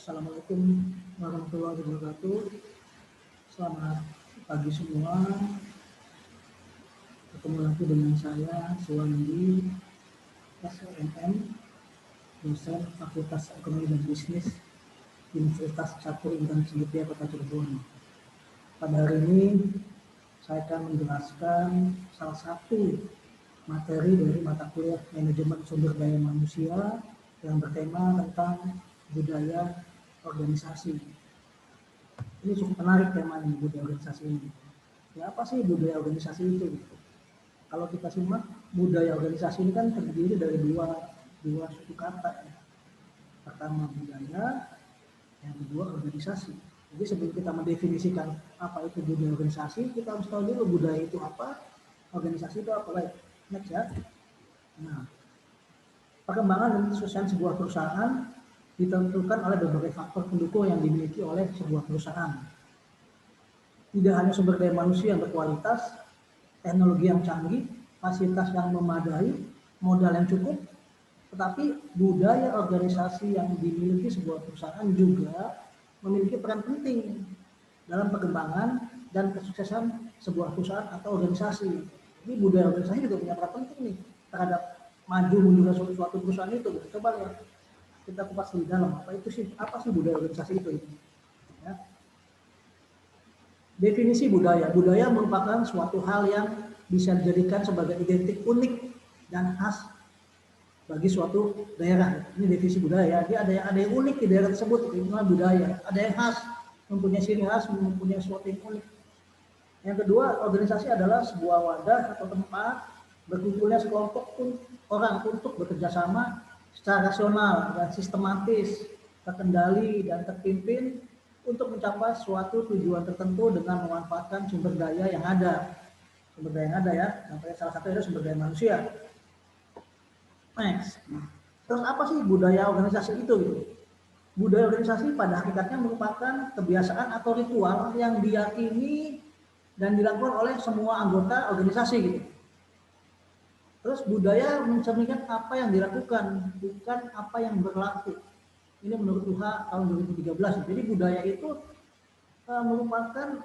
Assalamualaikum warahmatullahi wabarakatuh. Selamat pagi semua. Ketemu lagi dengan saya, Suwandi, SNM, dosen Fakultas Ekonomi dan Bisnis Universitas Catur Intan Sendipia Kota Cirebon. Pada hari ini saya akan menjelaskan salah satu materi dari mata kuliah Manajemen Sumber Daya Manusia yang bertema tentang budaya organisasi. Ini cukup menarik temanya, budaya organisasi ini. Ya, apa sih budaya organisasi itu? Kalau kita simak, budaya organisasi ini kan terdiri dari dua suku kata. Ya. Pertama budaya, yang kedua organisasi. Jadi sebelum kita mendefinisikan apa itu budaya organisasi, kita harus tahu dulu budaya itu apa, organisasi itu apa. Baik, next ya. Nah, perkembangan dan kesuksesan sebuah perusahaan ditentukan oleh berbagai faktor pendukung yang dimiliki oleh sebuah perusahaan. Tidak hanya sumber daya manusia yang berkualitas, teknologi yang canggih, fasilitas yang memadai, modal yang cukup, tetapi budaya organisasi yang dimiliki sebuah perusahaan juga memiliki peran penting dalam perkembangan dan kesuksesan sebuah perusahaan atau organisasi. Jadi budaya organisasi juga punya peran penting nih terhadap maju munculnya suatu perusahaan itu. Coba lihat, kita kupas lebih dalam apa sih budaya organisasi itu. Ya. Definisi budaya merupakan suatu hal yang bisa dijadikan sebagai identik unik dan khas bagi suatu daerah. Ini definisi budaya. Jadi ada yang unik di daerah tersebut, itu namanya budaya. Ada yang khas, mempunyai ciri khas, mempunyai sesuatu yang unik. Yang kedua, organisasi adalah sebuah wadah atau tempat berkumpulnya sekelompok orang untuk bekerja sama secara rasional dan sistematis, terkendali dan terpimpin untuk mencapai suatu tujuan tertentu dengan memanfaatkan sumber daya yang ada. Sumber daya yang ada ya, sampai salah satu adalah sumber daya manusia. Next. Terus apa sih budaya organisasi itu? Gitu? Budaya organisasi pada hakikatnya merupakan kebiasaan atau ritual yang diyakini dan dilakukan oleh semua anggota organisasi gitu. Terus budaya mencerminkan apa yang dilakukan, bukan apa yang berlaku. Ini menurut UHA tahun 2013. Jadi budaya itu merupakan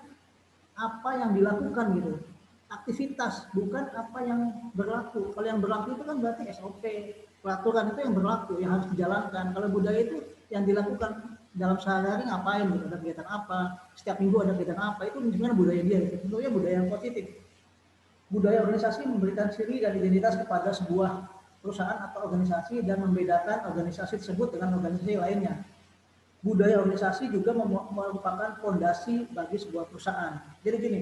apa yang dilakukan gitu. Aktivitas, bukan apa yang berlaku. Kalau yang berlaku itu kan berarti SOP, peraturan itu yang berlaku, yang harus dijalankan. Kalau budaya itu yang dilakukan dalam sehari-hari ngapain gitu, ada kegiatan apa, setiap minggu ada kegiatan apa, itu menunjukkan budaya dia. Gitu. Tentunya budaya yang positif. Budaya organisasi memberikan ciri dan identitas kepada sebuah perusahaan atau organisasi dan membedakan organisasi tersebut dengan organisasi lainnya. Budaya organisasi juga merupakan fondasi bagi sebuah perusahaan. Jadi gini,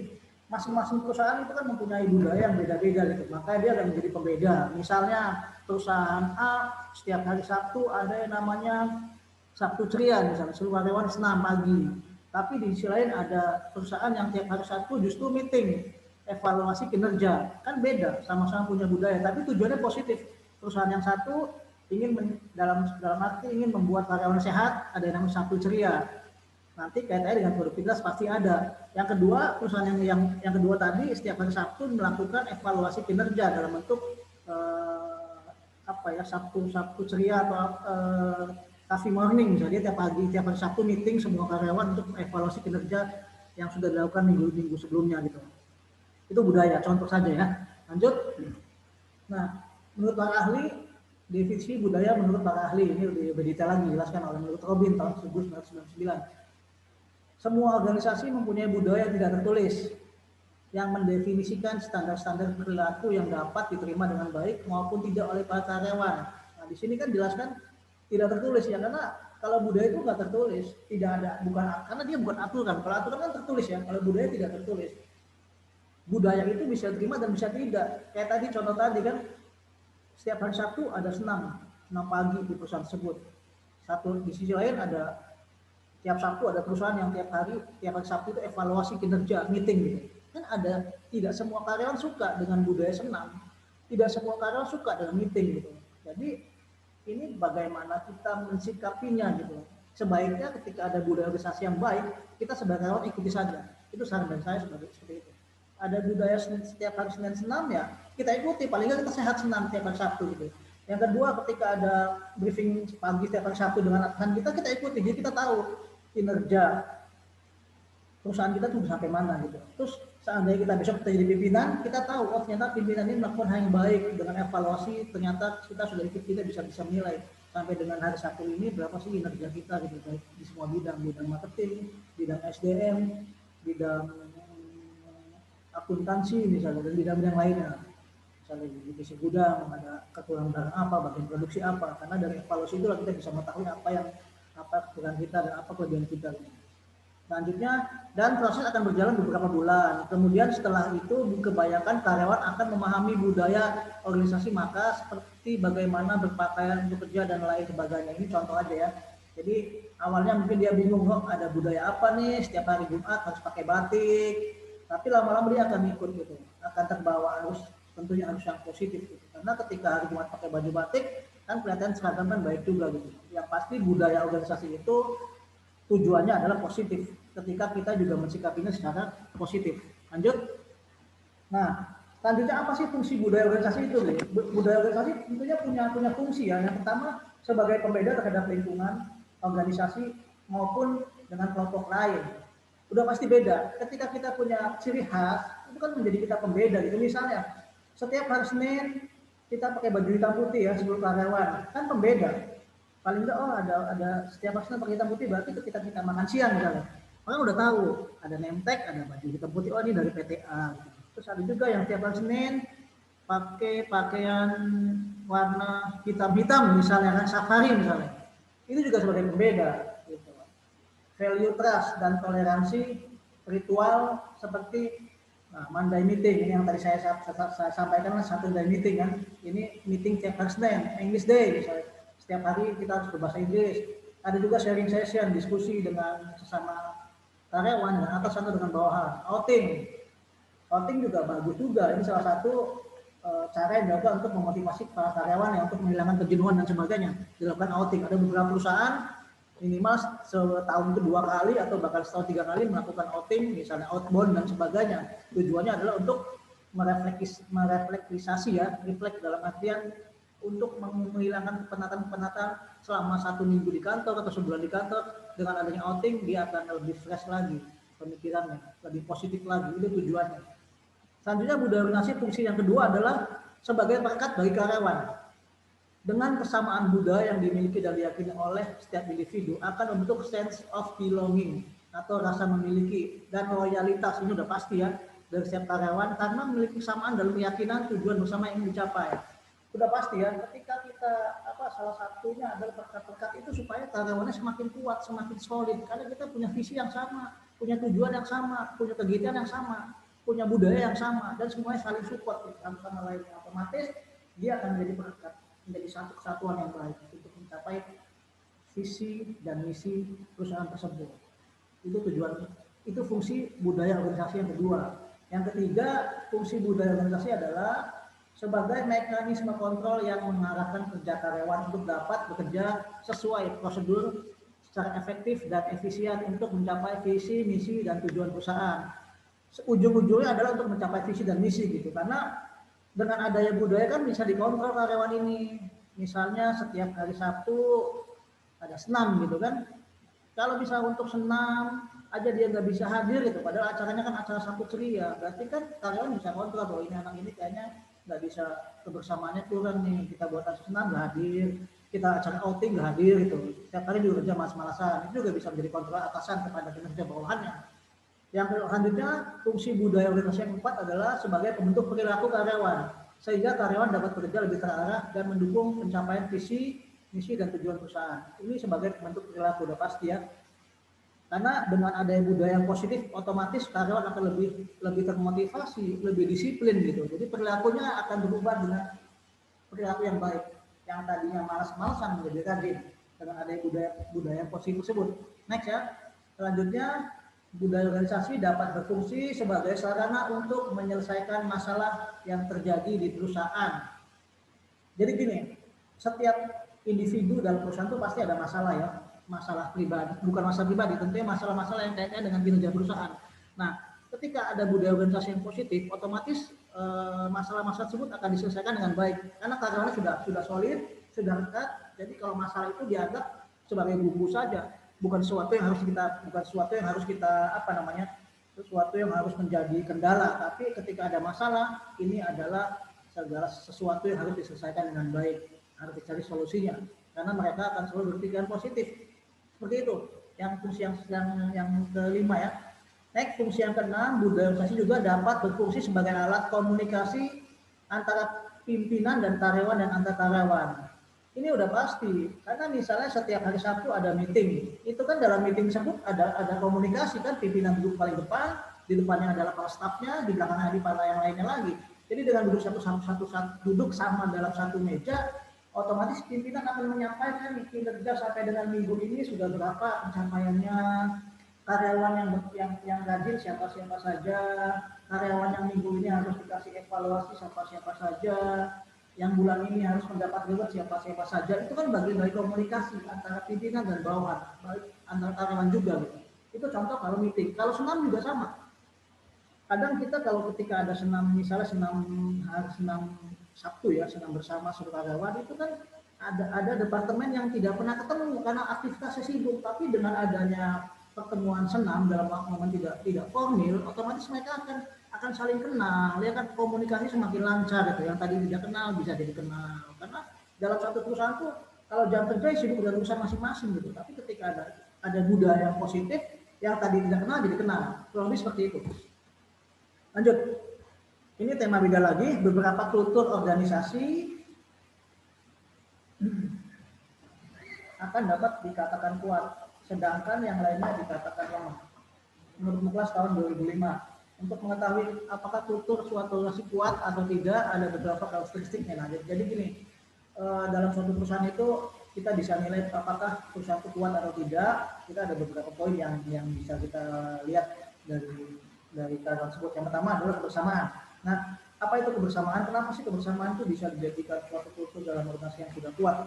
masing-masing perusahaan itu kan mempunyai budaya yang beda-beda gitu. Makanya dia akan menjadi pembeda. Misalnya perusahaan A setiap hari Sabtu ada yang namanya Sabtu ceria, misalnya seluruh karyawan senam pagi. Tapi di sisi lain ada perusahaan yang tiap hari Sabtu justru meeting, evaluasi kinerja. Kan beda, sama-sama punya budaya, tapi tujuannya positif. Perusahaan yang satu ingin dalam arti ingin membuat karyawan sehat, ada yang namanya Sabtu ceria. Nanti kaitannya dengan produktivitas pasti ada. Yang kedua, perusahaan yang kedua tadi setiap hari Sabtu melakukan evaluasi kinerja dalam bentuk Sabtu ceria atau coffee morning misalnya, tiap hari Sabtu meeting semua karyawan untuk evaluasi kinerja yang sudah dilakukan minggu sebelumnya gitu. Itu budaya, contoh saja ya. Lanjut. Nah, menurut para ahli, definisi budaya menurut para ahli ini lebih detail lagi dijelaskan oleh menurut Robin tahun 1999. Semua organisasi mempunyai budaya tidak tertulis yang mendefinisikan standar-standar perilaku yang dapat diterima dengan baik maupun tidak oleh para karyawan. Nah, di sini kan jelaskan tidak tertulis ya, karena kalau budaya itu nggak tertulis, tidak ada, karena dia bukan aturan. Kalau aturan kan tertulis ya, kalau budaya tidak tertulis. Budaya itu bisa diterima dan bisa tidak. Kayak tadi contoh tadi kan, setiap hari Sabtu ada senam pagi di perusahaan tersebut. Satu di sisi lain ada tiap Sabtu ada perusahaan yang tiap hari Sabtu itu evaluasi kinerja, meeting gitu. Kan ada, tidak semua karyawan suka dengan budaya senam, tidak semua karyawan suka dengan meeting gitu. Jadi ini bagaimana kita mensikapinya gitu. Sebaiknya ketika ada budaya organisasi yang baik, kita sebagai karyawan ikuti saja. Itu saran dari saya seperti itu. Ada budaya setiap hari Senin senam ya, kita ikuti, paling nggak kita sehat senam tiap hari Sabtu gitu. Yang kedua, ketika ada briefing pagi setiap hari Sabtu dengan atasan kita ikuti, jadi kita tahu kinerja perusahaan kita tuh sampai mana gitu. Terus seandainya kita besok kita jadi pimpinan, kita tahu oh ternyata pimpinan ini melakukan hal yang baik, dengan evaluasi ternyata kita sudah ikut, kita bisa menilai sampai dengan hari Sabtu ini berapa sih kinerja kita gitu, baik di semua bidang marketing, bidang SDM, bidang akuntansi misalnya, dan bidang-bidang lainnya. Misalnya di divisi gudang ada kekurangan barang apa, bagian produksi apa, karena dari evaluasi itu kita bisa mengetahui apa kekurangan kita dan apa kelebihan kita. Selanjutnya, dan proses akan berjalan beberapa bulan. Kemudian setelah itu kebanyakan karyawan akan memahami budaya organisasi, maka seperti bagaimana berpakaian, bekerja dan lain sebagainya. Ini contoh aja ya. Jadi awalnya mungkin dia bingung, oh ada budaya apa nih, setiap hari Jumat harus pakai batik. Tapi lama-lama dia akan ikut gitu, akan terbawa tentunya harus yang positif gitu. Karena ketika hari Jumat pakai baju batik, kan kelihatan seragam kan baik juga gitu. Yang pasti budaya organisasi itu tujuannya adalah positif, ketika kita juga mensikapinya secara positif. Lanjut. Nah, selanjutnya apa sih fungsi budaya organisasi itu? Budaya organisasi tentunya punya fungsi ya. Yang pertama sebagai pembeda terhadap lingkungan organisasi maupun dengan kelompok lain. Udah pasti beda. Ketika kita punya ciri khas, itu kan menjadi kita pembeda gitu. Misalnya, setiap hari Senin kita pakai baju hitam putih ya, seluruh karyawan, kan pembeda. Paling enggak ada setiap pasien pakai hitam putih, berarti ketika kita makan siang misalnya orang udah tahu ada name tag, ada baju hitam putih, oh ini dari PTA gitu. Terus ada juga yang setiap hari Senin pakai pakaian warna hitam-hitam misalnya kan, safari misalnya, itu juga sebagai pembeda gitu. Value trust dan toleransi ritual seperti Monday meeting, ini yang tadi saya sampaikan kan, Saturday meeting kan, ini meeting tiap hari Senin, English day misalnya. Setiap hari kita harus berbahasa Inggris. Ada juga sharing session, diskusi dengan sesama karyawan, dan atasan dengan bawahan. Outing juga bagus juga. Ini salah satu cara yang dilakukan untuk memotivasi para karyawan yang untuk menghilangkan kejenuhan dan sebagainya. Dilakukan outing. Ada beberapa perusahaan minimal setahun itu 2 kali atau bahkan setahun 3 kali melakukan outing, misalnya outbound dan sebagainya. Tujuannya adalah untuk merefleksasi ya, refleks dalam artian untuk menghilangkan kepenatan selama 1 minggu di kantor atau sebulan di kantor. Dengan adanya outing dia akan lebih fresh lagi pemikirannya, lebih positif lagi, itu tujuannya. Selanjutnya budaya organisasi fungsi yang kedua adalah sebagai perekat bagi karyawan. Dengan kesamaan budaya yang dimiliki dan diyakini oleh setiap individu akan membentuk sense of belonging atau rasa memiliki, dan loyalitas ini udah pasti ya dari setiap karyawan karena memiliki kesamaan dalam keyakinan tujuan bersama yang dicapai. Udah pasti ya, ketika kita salah satunya adalah perekat-perekat itu supaya karyawannya semakin kuat, semakin solid, karena kita punya visi yang sama, punya tujuan yang sama, punya kegiatan yang sama, punya budaya yang sama, dan semuanya saling support satu sama lainnya. Otomatis dia akan menjadi perekat, menjadi satu kesatuan yang baik untuk mencapai visi dan misi perusahaan tersebut. Itu tujuan, itu fungsi budaya organisasi yang kedua. Yang ketiga, fungsi budaya organisasi adalah sebagai mekanisme kontrol yang mengarahkan kerja karyawan untuk dapat bekerja sesuai prosedur secara efektif dan efisien untuk mencapai visi, misi, dan tujuan perusahaan. Ujung-ujungnya adalah untuk mencapai visi dan misi gitu, karena dengan adanya budaya kan bisa dikontrol karyawan ini. Misalnya setiap hari Sabtu ada senam gitu kan, kalau bisa untuk senam aja dia nggak bisa hadir gitu, padahal acaranya kan acara Sabtu ceria, berarti kan karyawan bisa kontrol bahwa ini anak ini kayaknya nggak bisa kebersamaannya kurang nih, kita buat acara senam nggak hadir, kita acara outing nggak hadir gitu, setiap hari juga kerja malas-malasan, itu juga bisa menjadi kontrol atasan kepada kinerja bawahannya. Yang selanjutnya, fungsi budaya organisasi yang keempat adalah sebagai pembentuk perilaku karyawan, sehingga karyawan dapat bekerja lebih terarah dan mendukung pencapaian visi, misi, dan tujuan perusahaan. Ini sebagai pembentuk perilaku, udah pasti ya. Karena dengan adanya budaya yang positif, otomatis karyawan akan lebih termotivasi, lebih disiplin gitu. Jadi perilakunya akan berubah dengan perilaku yang baik. Yang tadinya malas-malasan menjadi rajin dengan adanya budaya yang positif tersebut. Next ya. Selanjutnya, budaya organisasi dapat berfungsi sebagai sarana untuk menyelesaikan masalah yang terjadi di perusahaan. Jadi gini, setiap individu dalam perusahaan itu pasti ada masalah ya. Masalah pribadi, bukan masalah pribadi, tentunya masalah-masalah yang kaitannya dengan kinerja perusahaan. Nah, ketika ada budaya organisasi yang positif, otomatis masalah-masalah tersebut akan diselesaikan dengan baik karena karyawannya sudah solid, sudah dekat. Jadi kalau masalah itu dianggap sebagai bumbu saja, bukan sesuatu yang harus kita apa namanya, sesuatu yang harus menjadi kendala. Tapi ketika ada masalah, ini adalah segala sesuatu yang harus diselesaikan dengan baik, harus dicari solusinya karena mereka akan selalu berpikiran positif. Seperti itu. Yang fungsi yang kelima ya. Next, fungsi yang keenam, budaya organisasi juga dapat berfungsi sebagai alat komunikasi antara pimpinan dan karyawan dan antar karyawan. Ini udah pasti, karena misalnya setiap hari Sabtu ada meeting, itu kan dalam meeting tersebut ada komunikasi kan, pimpinan duduk paling depan, di depannya adalah para stafnya, di belakangnya ada para yang lainnya lagi. Jadi dengan duduk duduk sama dalam satu meja, otomatis pimpinan akan menyampaikan kinerja sampai dengan minggu ini sudah berapa pencapaiannya, karyawan yang rajin siapa saja, karyawan yang minggu ini harus dikasih evaluasi siapa saja, yang bulan ini harus mendapat reward siapa saja. Itu kan bagian dari komunikasi antara pimpinan dan bawahan, baik antar karyawan juga gitu. Itu contoh kalau meeting. Kalau senam juga sama. Kadang kita kalau ketika ada senam, misalnya senam Sabtu ya, senam bersama seluruh karyawan, itu kan ada departemen yang tidak pernah ketemu karena aktivitasnya sibuk. Tapi dengan adanya pertemuan senam dalam momen tidak formal, otomatis mereka akan saling kenal, ya kan, komunikasi semakin lancar gitu. Yang tadi tidak kenal bisa jadi kenal, karena dalam satu perusahaan tuh kalau jam kerja sibuk dengan urusan masing-masing gitu. Tapi ketika ada budaya yang positif, yang tadi tidak kenal jadi kenal, kurang lebih seperti itu. Lanjut, ini tema beda lagi, beberapa kultur organisasi akan dapat dikatakan kuat, sedangkan yang lainnya dikatakan lemah. Menurut Muklas tahun 2005, untuk mengetahui apakah kultur suatu organisasi kuat atau tidak, ada beberapa karakteristiknya. Nah, jadi gini, dalam suatu perusahaan itu kita bisa nilai apakah perusahaan itu kuat atau tidak. Kita ada beberapa poin yang bisa kita lihat dari karyawan tersebut. Yang pertama adalah kebersamaan. Nah, apa itu kebersamaan? Kenapa sih kebersamaan itu bisa dijadikan suatu kultur dalam organisasi yang sudah kuat?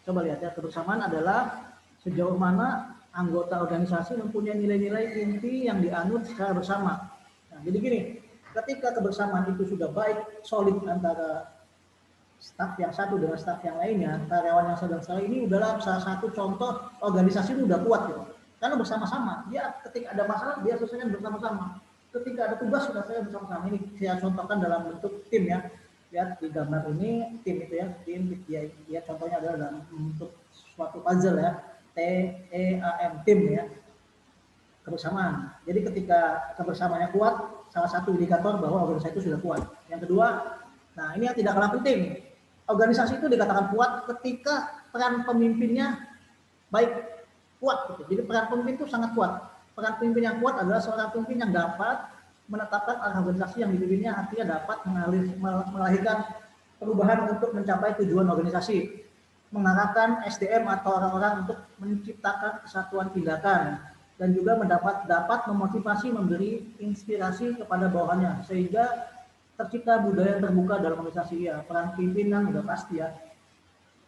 Coba lihat ya, kebersamaan adalah sejauh mana anggota organisasi mempunyai nilai-nilai inti yang dianut secara bersama. Nah, jadi gini, ketika kebersamaan itu sudah baik, solid antara staf yang satu dengan staf yang lainnya, karyawan yang sedang ini adalah salah satu contoh organisasi itu udah kuat gitu. Karena bersama-sama, dia ketika ada masalah dia selesaikan bersama-sama. Ketika ada tugas sudah saya bersama-sama. Ini saya contohkan dalam bentuk tim ya. Lihat di gambar ini tim itu ya, tim dia contohnya adalah dalam bentuk suatu puzzle ya. TEAM, tim ya, kebersamaan. Jadi ketika kebersamaannya kuat, salah satu indikator bahwa organisasi itu sudah kuat. Yang kedua, nah ini yang tidak kalah penting, organisasi itu dikatakan kuat ketika peran pemimpinnya baik, kuat gitu. Jadi peran pemimpin itu sangat kuat. Peran pemimpin yang kuat adalah seorang pemimpin yang dapat menetapkan arah organisasi yang dipimpinnya, artinya dapat melahirkan perubahan untuk mencapai tujuan organisasi, mengarahkan SDM atau orang-orang untuk menciptakan kesatuan tindakan, dan juga dapat memotivasi, memberi inspirasi kepada bawahannya sehingga tercipta budaya terbuka dalam organisasi. Ya, peran pimpinan sudah pasti ya.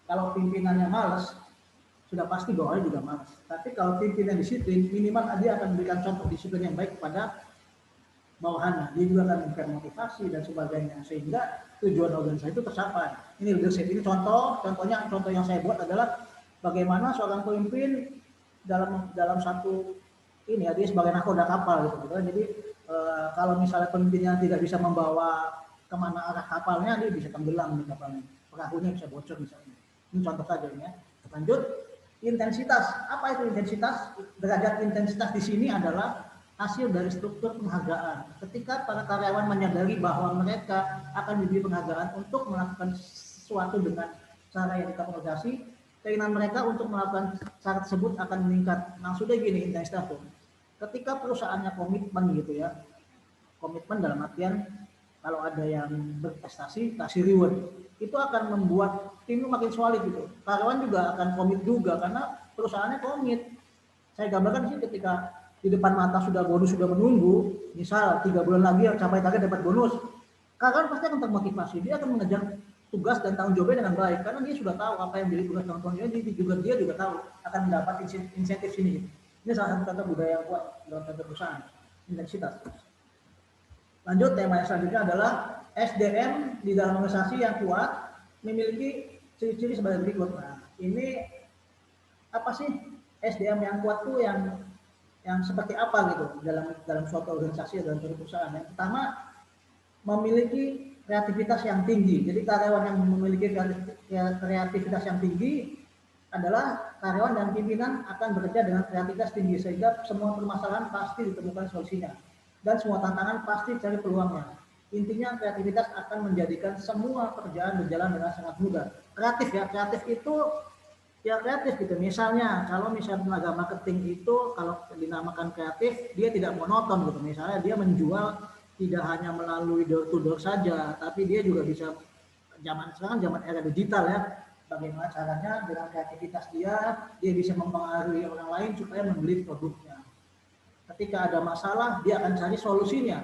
Kalau pimpinannya malas, sudah pasti bawahannya juga malas. Tapi kalau pimpinan disiplin, minimal dia akan memberikan contoh disiplin yang baik kepada bawahannya. Dia juga akan memberikan motivasi dan sebagainya sehingga tujuan organisasi itu tercapai. Ini leadership. Ini contoh yang saya buat adalah bagaimana seorang pemimpin dalam satu ini ya, dia sebagai nahkoda kapal gitu. Jadi kalau misalnya pemimpinnya tidak bisa membawa kemana arah kapalnya, dia bisa tenggelam di kapalnya, perahunya bisa bocor misalnya. Ini contoh saja ya. Lanjut, intensitas. Apa itu intensitas? Derajat intensitas di sini adalah hasil dari struktur penghargaan. Ketika para karyawan menyadari bahwa mereka akan diberi penghargaan untuk melakukan sesuatu dengan cara yang dikategori, keinginan mereka untuk melakukan cara tersebut akan meningkat. Nah, sudah gini intensitas tuh. Ketika perusahaannya komitmen gitu ya, komitmen dalam artian kalau ada yang berprestasi kasih reward, itu akan membuat tim makin solid gitu. Karyawan juga akan komit juga karena perusahaannya komit. Saya gambarkan sih ketika di depan mata bonus sudah menunggu, misal 3 bulan lagi yang capai target dapat bonus, karyawan pasti akan termotivasi, dia akan mengejar tugas dan tanggung jawabnya dengan baik karena dia sudah tahu apa yang jadi tugas dan tanggung jawabnya, dia juga tahu akan mendapat insentif sini. Ini salah satu contoh budaya yang kuat dalam contoh perusahaan, intensitas. Lanjut, tema yang selanjutnya adalah SDM di dalam organisasi yang kuat memiliki ciri-ciri sebagai berikut. Nah, ini apa sih SDM yang kuat tuh yang seperti apa gitu dalam suatu organisasi atau dalam suatu perusahaan? Yang pertama, memiliki kreativitas yang tinggi. Jadi karyawan yang memiliki kreativitas yang tinggi adalah karyawan dan pimpinan akan bekerja dengan kreativitas tinggi sehingga semua permasalahan pasti ditemukan solusinya dan semua tantangan pasti cari peluangnya. Intinya kreativitas akan menjadikan semua pekerjaan berjalan dengan sangat mudah. Kreatif ya, kreatif itu ya kreatif gitu. Misalnya kalau misalnya tenaga marketing itu kalau dinamakan kreatif dia tidak monoton gitu. Misalnya dia menjual tidak hanya melalui door to door saja, tapi dia juga bisa zaman sekarang zaman era digital ya. Bagaimana caranya dengan kreativitas dia bisa mempengaruhi orang lain supaya membeli produknya. Ketika ada masalah, dia akan cari solusinya.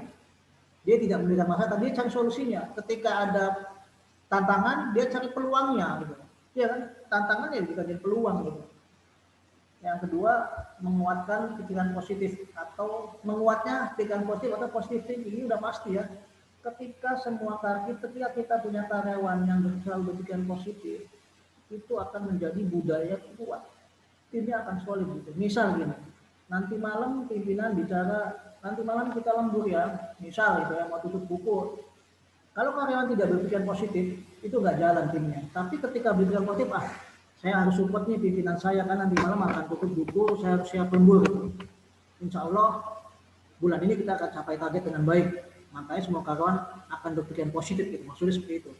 Dia tidak memberikan masalah, tapi dia cari solusinya. Ketika ada tantangan, dia cari peluangnya gitu. Ya kan? Tantangannya juga jadi peluang gitu. Yang kedua, menguatkan pikiran positif atau menguatnya pikiran positif atau positif ini udah pasti ya. Ketika kita punya karyawan yang selalu berpikiran positif, itu akan menjadi budaya kuat. Timnya akan solid gitu. Misal gini, nanti malam pimpinan bicara, nanti malam kita lembur ya, misal gitu ya, mau tutup buku. Kalau karyawan tidak berpikiran positif, itu nggak jalan timnya. Tapi ketika berpikiran positif, saya harus support nih pimpinan saya kan nanti malam akan tutup buku, saya harus siap lembur. Insya Allah bulan ini kita akan capai target dengan baik. Makanya semua karyawan akan berpikiran positif gitu. Maksudnya seperti itu.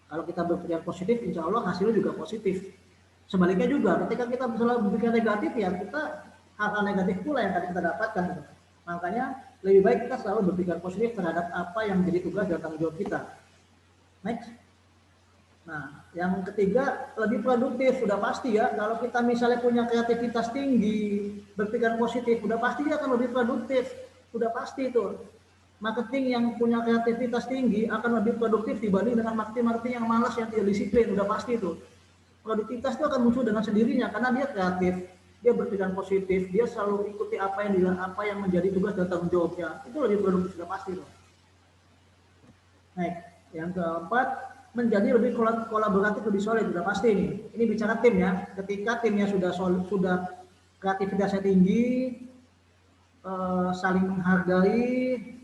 Kalau kita berpikiran positif, insya Allah hasilnya juga positif. Sebaliknya juga, ketika kita selalu berpikir negatif, ya kita hal-hal negatif pula yang akan kita dapatkan. Gitu. Makanya lebih baik kita selalu berpikir positif terhadap apa yang menjadi tugas dan tanggung jawab kita. Next. Nah, yang ketiga lebih produktif, sudah pasti ya. Kalau kita misalnya punya kreativitas tinggi, berpikir positif, sudah pasti dia akan lebih produktif, sudah pasti itu. Marketing yang punya kreativitas tinggi akan lebih produktif dibanding dengan marketing yang malas yang tidak disiplin, udah pasti itu. Produktivitas itu akan muncul dengan sendirinya karena dia kreatif, dia berpikiran positif, dia selalu ikuti apa yang menjadi tugas dan tanggung jawabnya. Itu lebih produktif sudah pasti itu. Nah, yang keempat, menjadi lebih kolaboratif, lebih solid, sudah pasti ini. Ini bicara tim ya. Ketika timnya sudah kreativitasnya tinggi, saling menghargai,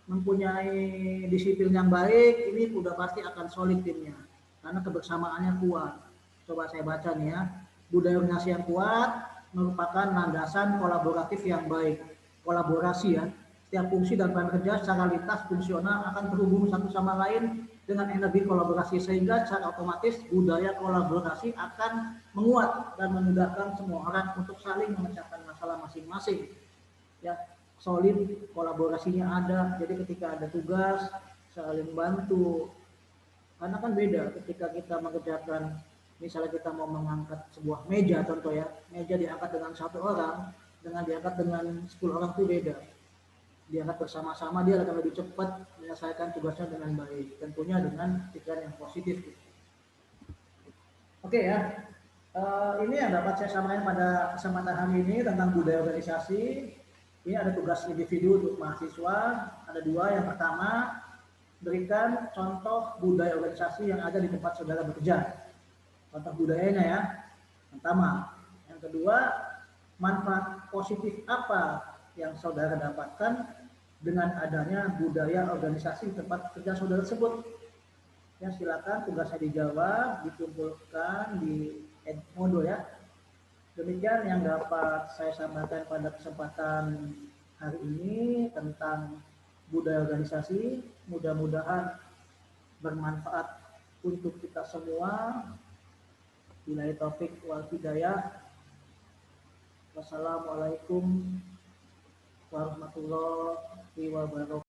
mempunyai disiplin yang baik, ini sudah pasti akan solid timnya karena kebersamaannya kuat. Coba saya baca nih ya, budaya organisasi yang kuat merupakan landasan kolaboratif yang baik. Kolaborasi ya, setiap fungsi dan peran kerja secara lintas fungsional akan terhubung satu sama lain dengan energi kolaborasi sehingga secara otomatis budaya kolaborasi akan menguat dan memudahkan semua orang untuk saling memecahkan masalah masing-masing. Ya, solid, kolaborasinya ada. Jadi ketika ada tugas saling bantu. Karena kan beda ketika kita mengerjakan, misalnya kita mau mengangkat sebuah meja contoh ya, meja diangkat dengan satu orang dengan diangkat dengan 10 orang itu beda. Diangkat bersama-sama dia akan lebih cepat menyelesaikan tugasnya dengan baik, tentunya dengan pikiran yang positif. Oke ya, ini yang dapat saya sampaikan pada kesempatan hari ini tentang budaya organisasi. Ini ada tugas individu untuk mahasiswa, ada dua. Yang pertama, berikan contoh budaya organisasi yang ada di tempat saudara bekerja. Contoh budayanya ya, pertama. Yang kedua, manfaat positif apa yang saudara dapatkan dengan adanya budaya organisasi di tempat kerja saudara tersebut. Ya, silakan tugasnya dijawab, dikumpulkan di Edmodo ya. Demikian yang dapat saya sampaikan pada kesempatan hari ini tentang budaya organisasi. Mudah-mudahan bermanfaat untuk kita semua. Billahi taufik wal hidayah. Wassalamualaikum warahmatullahi wabarakatuh.